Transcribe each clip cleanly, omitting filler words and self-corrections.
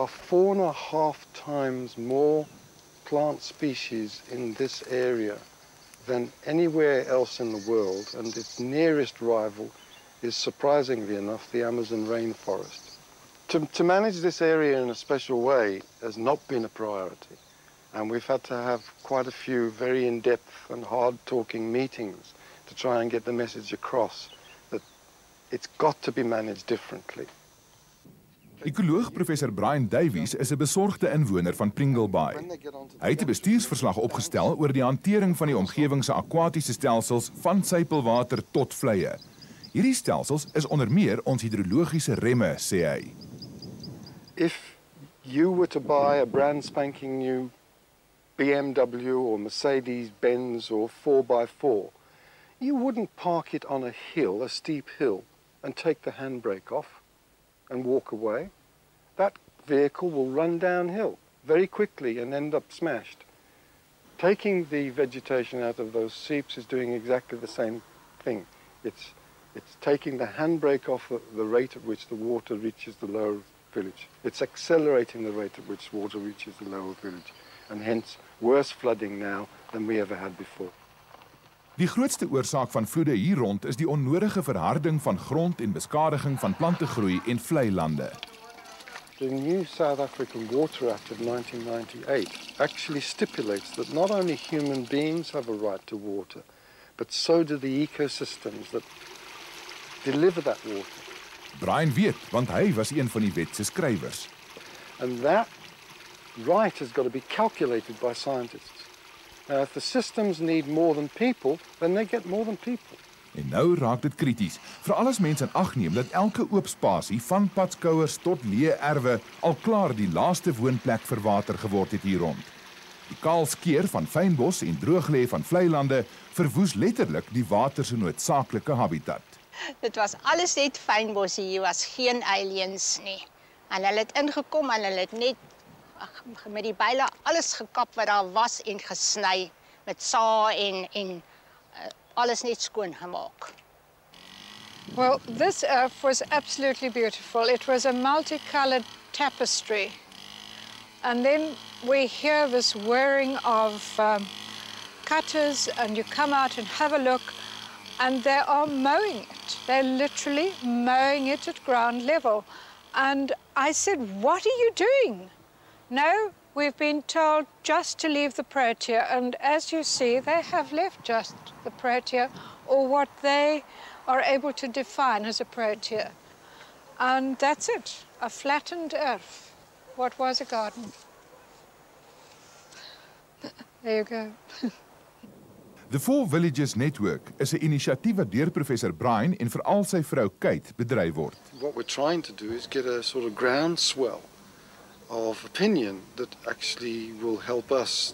are 4.5 times more plant species in this area than anywhere else in the world, and its nearest rival is, surprisingly enough, the Amazon rainforest. To manage this area in a special way has not been a priority, and we've had to have quite a few very in-depth and hard-talking meetings to try and get the message across that it's got to be managed differently. Ekoloog Professor Brian Davies is 'n besorgde inwoner van Pringle Bay. Hy het 'n bestuursverslag opgestel oor die hantering van die omgewing se akwatiese stelsels van sypelwater tot vleie. Hierdie stelsels is onder meer ons hidrologiese remme, sê hy. If you were to buy a brand spanking new BMW or Mercedes-Benz or 4x4, you wouldn't park it on a hill, a steep hill, and take the handbrake off and walk away. That vehicle will run downhill very quickly and end up smashed. Taking the vegetation out of those seeps is doing exactly the same thing. It's taking the handbrake off the rate at which the water reaches the lower village. It's accelerating the rate at which water reaches the lower village, and hence worse flooding now than we ever had before. Die grootste oorsaak van vloede hier rond is die onnodige verharding van grond en beskadiging van plantegroei en vlei lande. The new South African Water Act of 1998 actually stipulates that not only human beings have a right to water, but so do the ecosystems that deliver that water. Brian weet, want hy was een van die wet se skrywers. And that right has got to be calculated by scientists. Now, if the systems need more than people, then they get more than people. En nou raak dit krities, veral as mense in ag neem dat elke oop spasie van padskouers tot leë erwe al klaar die laaste woonplek vir water geword het hier rond. Die kaal skeer van fynbos en drooglê van vlei lande verwoes letterlik die water se noodsaaklike habitat. Dit was alles net fynbos, hier was geen aliens nie. En hulle het ingekom en hulle het net met die byle alles gekap wat daar was en gesny met saai en alles net skoon gemaak. Well, this earth was absolutely beautiful. It was a multicolored tapestry. And then we hear this whirring of cutters, and you come out and have a look, and they are mowing it. They're literally mowing it at ground level. And I said, what are you doing? No, we've been told just to leave the protea, and as you see, they have left just the protea, or what they are able to define as a protea. And that's it, a flattened earth. What was a garden? There you go. The Four Villages Network is 'n inisiatief wat deur Professor Brian en veral sy vrou Kate bedryf word. What we're trying to do is get a sort of groundswell of opinion that actually will help us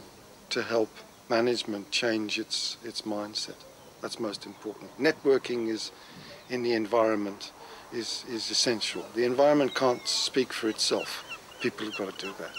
to help management change its mindset. That's most important. Networking is in the environment is essential. The environment can't speak for itself. People have got to do that.